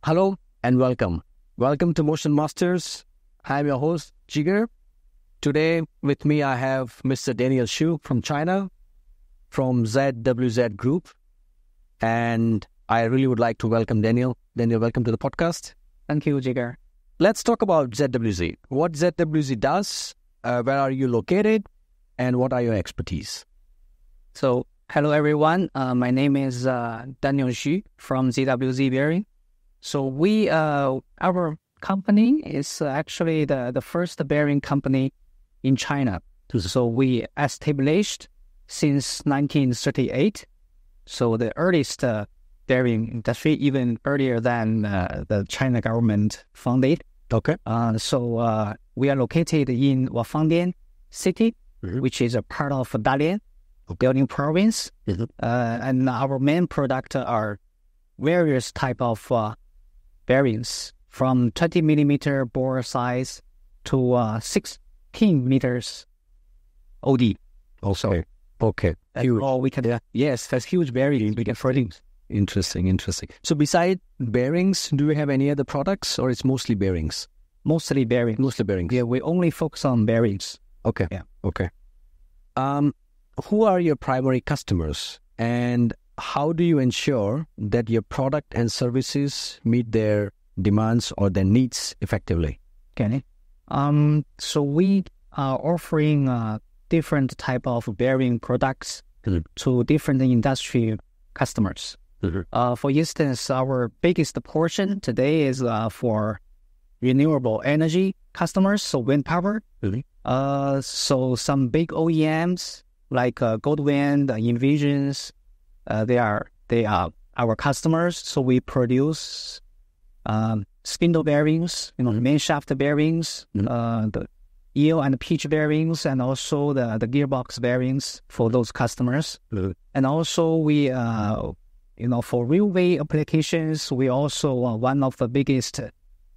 Hello and welcome. Welcome to Motion Masters. I'm your host, Jigar. Today with me I have Mr. Daniel Xu from China, from ZWZ Group. And I really would like to welcome Daniel. Daniel, welcome to the podcast. Thank you, Jigar. Let's talk about ZWZ. What ZWZ does, where are you located, and what are your expertise? So, hello everyone. My name is Daniel Xu from ZWZ Bearing. So our company is actually the first bearing company in China. So we established since 1938. So the earliest bearing industry, even earlier than the China government founded. Okay. So we are located in Fangdian City, which is a part of Dalian, Liaoning Province. And our main product are various type of bearings from 20 millimeter bore size to 16 meters OD. Okay. That's all we can. Yes, that's huge bearings we can produce. Interesting. So beside bearings, do you have any other products or it's mostly bearings? Mostly bearings. Yeah, we only focus on bearings. Okay. Yeah. Okay. Who are your primary customers and how do you ensure that your product and services meet their demands or their needs effectively? Okay. So we are offering different type of bearing products to different industry customers. For instance, our biggest portion today is for renewable energy customers, so wind power. So some big OEMs like Goldwind, Envisions, they are our customers. So we produce spindle bearings, main shaft bearings, the eel and pitch bearings, and also the gearbox bearings for those customers. And also we, for railway applications, we also are one of the biggest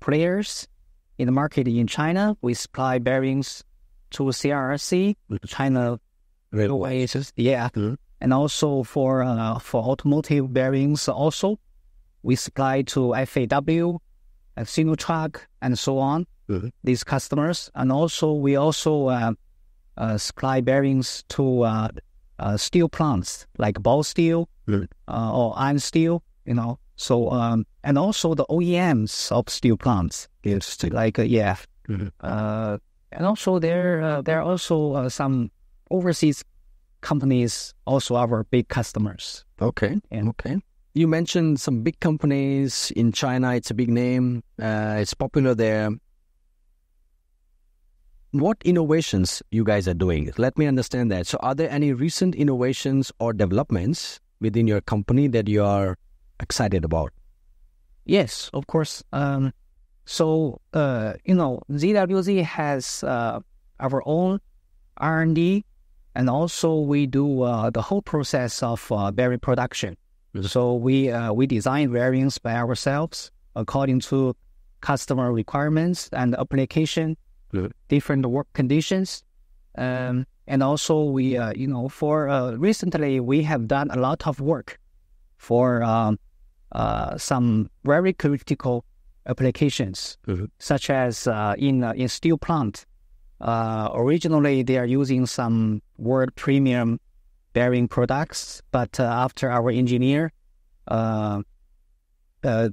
players in the market in China. We supply bearings to CRRC, China Railways. Yeah. And also for automotive bearings also, we supply to FAW, Sinotruk, and so on, these customers. And also we also supply bearings to steel plants like ball steel or iron steel, So, and also the OEMs of steel plants, like, and also there are also some overseas companies, also our big customers. Okay. You mentioned some big companies in China. It's a big name. It's popular there. What innovations you guys are doing? Let me understand that. So are there any recent innovations or developments within your company that you are excited about? Yes, of course. ZWZ has our own R&D, and also we do the whole process of bearing production. So we design bearings by ourselves according to customer requirements and application, different work conditions. And also we, recently we have done a lot of work for some very critical applications, such as in steel plant. Originally, they are using some world premium bearing products, but after our engineer had a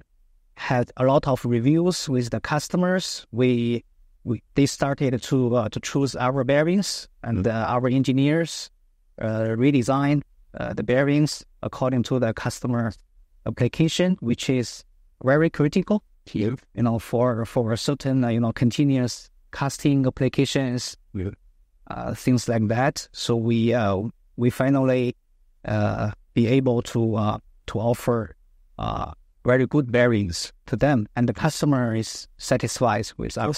lot of reviews with the customers, they started to choose our bearings, and our engineers redesigned the bearings according to the customer application, which is very critical. For a certain continuous casting applications, things like that. So we finally be able to offer very good bearings to them, and the customer is satisfied with our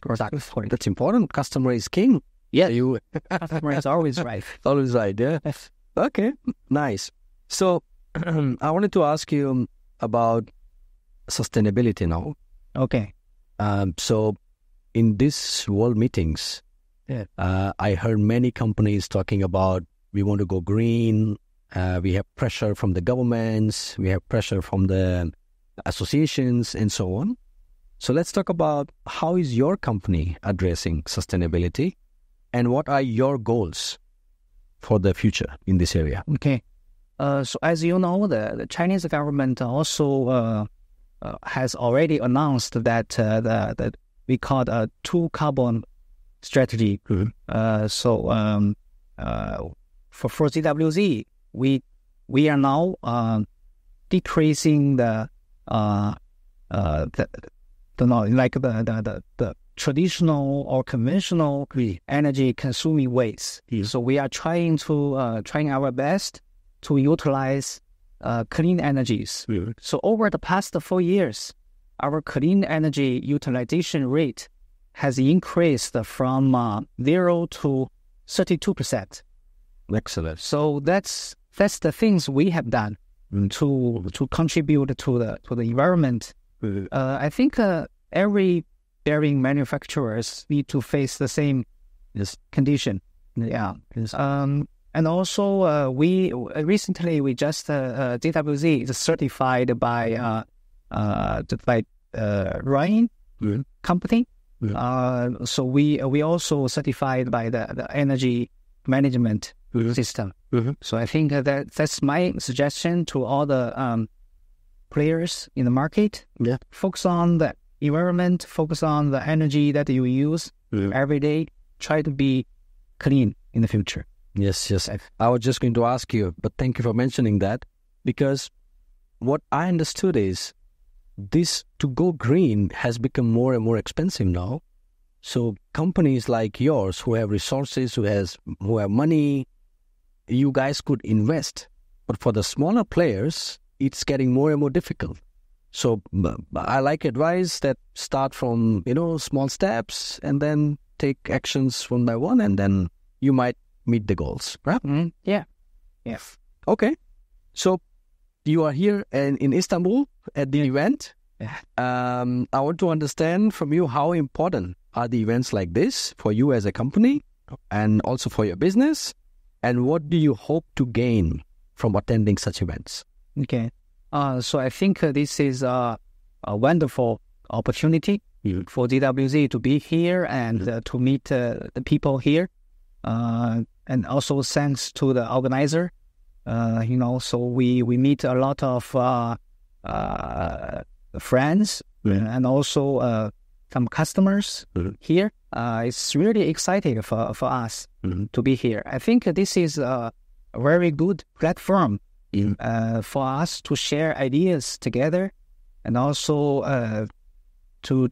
product. That's important. Customer is king. Yeah, customer is always right. Always right. Yeah. Yes. Okay. Nice. So I wanted to ask you about sustainability now. Okay. So in these world meetings, I heard many companies talking about we want to go green. We have pressure from the governments. We have pressure from the associations, and so on. So let's talk about how is your company addressing sustainability and what are your goals for the future in this area? Okay. So as you know, the Chinese government also has already announced that that we call a two carbon strategy. So for ZWZ, we are now decreasing the traditional or conventional energy consuming ways. So we are trying our best to utilize clean energies. So over the past 4 years, our clean energy utilization rate has increased from 0 to 32%. Excellent. So that's the things we have done to contribute to the environment. I think every bearing manufacturers need to face the same condition. Yeah. Yes. And also, we recently just ZWZ is certified by Ryan company. So we also certified by the energy management system. So I think that's my suggestion to all the players in the market. Yeah. Focus on the environment, focus on the energy that you use every day. Try to be clean in the future. Yes. I was just going to ask you, but thank you for mentioning that, because what I understood is this to go green has become more and more expensive now. So companies like yours who have resources, who have money, you guys could invest. But for the smaller players, it's getting more and more difficult. So I like advice that start from, small steps and then take actions one by one, and then you might meet the goals, right? Yeah. Okay. So you are here in Istanbul at the event. Yeah. I want to understand from you how important are the events like this for you as a company and also for your business, and what do you hope to gain from attending such events? Okay. So I think this is a wonderful opportunity for DWZ to be here and to meet the people here. And also thanks to the organizer, so we meet a lot of friends and also some customers here. It's really exciting for us to be here. I think this is a very good platform for us to share ideas together, and also to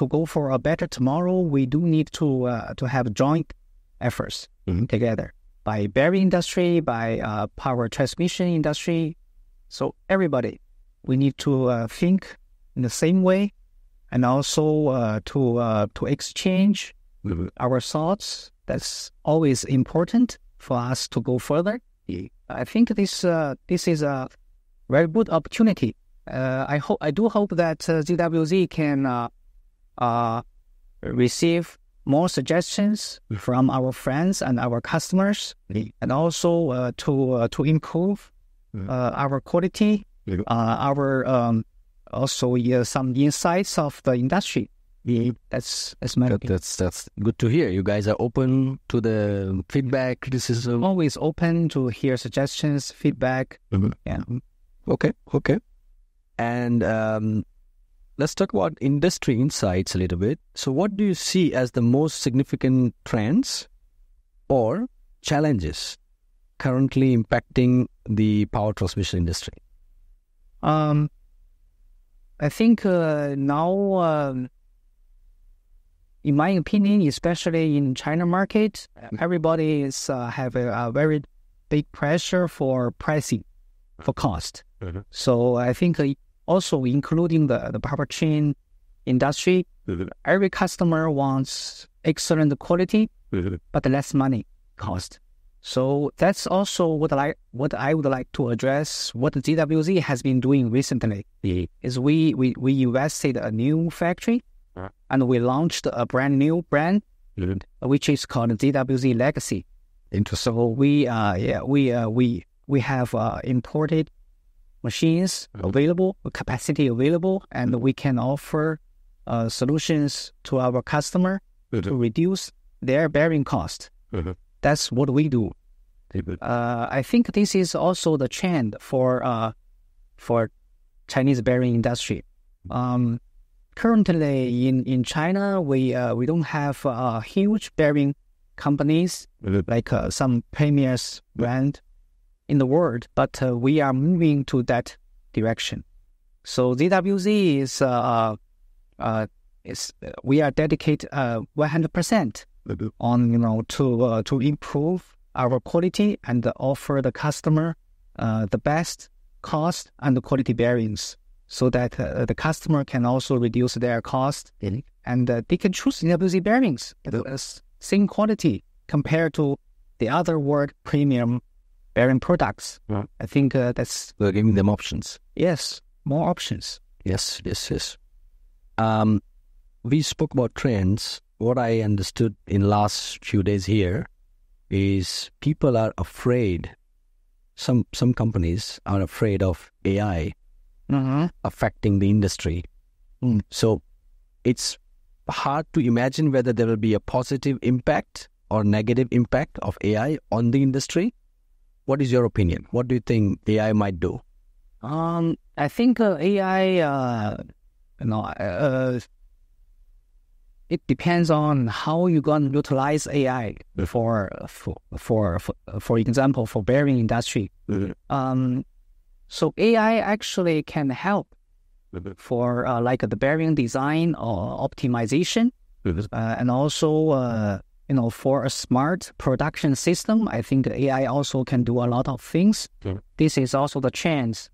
go for a better tomorrow. We do need to have joint efforts together by bearing industry, by power transmission industry. So everybody, we need to think in the same way, and also to exchange our thoughts. That's always important for us to go further. I think this is a very good opportunity. I do hope that ZWZ can receive more suggestions from our friends and our customers, and also to improve our quality, our also some insights of the industry. That's my opinion. That's good to hear. You guys are open to the feedback, criticism. Always open to hear suggestions, feedback. Yeah. Okay. And let's talk about industry insights a little bit. So what do you see as the most significant trends or challenges currently impacting the power transmission industry? I think now, in my opinion, especially in China market, everybody is have a very big pressure for pricing, for cost. So I think also including the power chain industry, every customer wants excellent quality, but less money cost. So that's also what I would like to address. What the ZWZ has been doing recently is we invested a new factory, and we launched a brand new brand, which is called ZWZ Legacy. Interesting. So we have imported machines available, capacity available, and we can offer solutions to our customer to reduce their bearing cost. That's what we do. I think this is also the trend for Chinese bearing industry. Currently in China, we don't have huge bearing companies like some premier brand in the world, but we are moving to that direction. So ZWZ is we are dedicated 100% on to improve our quality and offer the customer the best cost and quality bearings, so that the customer can also reduce their cost and they can choose ZWZ bearings. Same quality compared to the other world premium bearing products. I think that's... We're giving them options. Yes, more options. Yes. We spoke about trends. What I understood in last few days here is people are afraid. Some companies are afraid of AI affecting the industry. So it's hard to imagine whether there will be a positive impact or negative impact of AI on the industry. What is your opinion? What do you think AI might do? I think AI, it depends on how you're going to utilize AI for example, for bearing industry. So AI actually can help for like the bearing design or optimization, and also for a smart production system. I think AI also can do a lot of things. This is also the chance.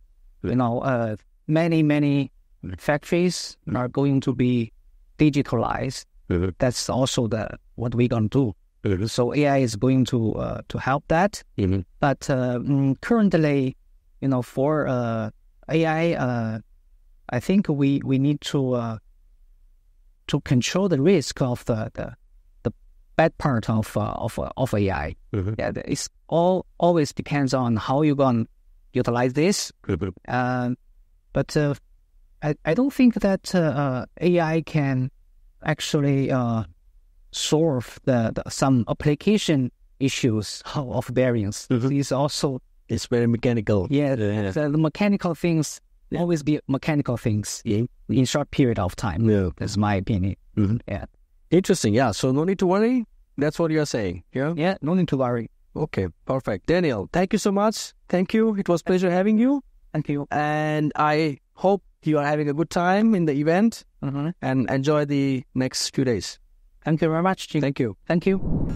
Many factories are going to be digitalized. That's also what we're going to do. So AI is going to help that. But currently, for AI, I think we need to control the risk of the bad part of AI. It's always depends on how you're going to utilize this. But I don't think that AI can actually solve some application issues of bearings. It's very mechanical. The mechanical things always be mechanical things in short period of time. That's my opinion. Interesting. So no need to worry. That's what you're saying. No need to worry. Okay, perfect. Daniel, thank you so much. Thank you. It was a pleasure having you. Thank you. And I hope you are having a good time in the event and enjoy the next few days. Thank you very much, Jing. Thank you. Thank you.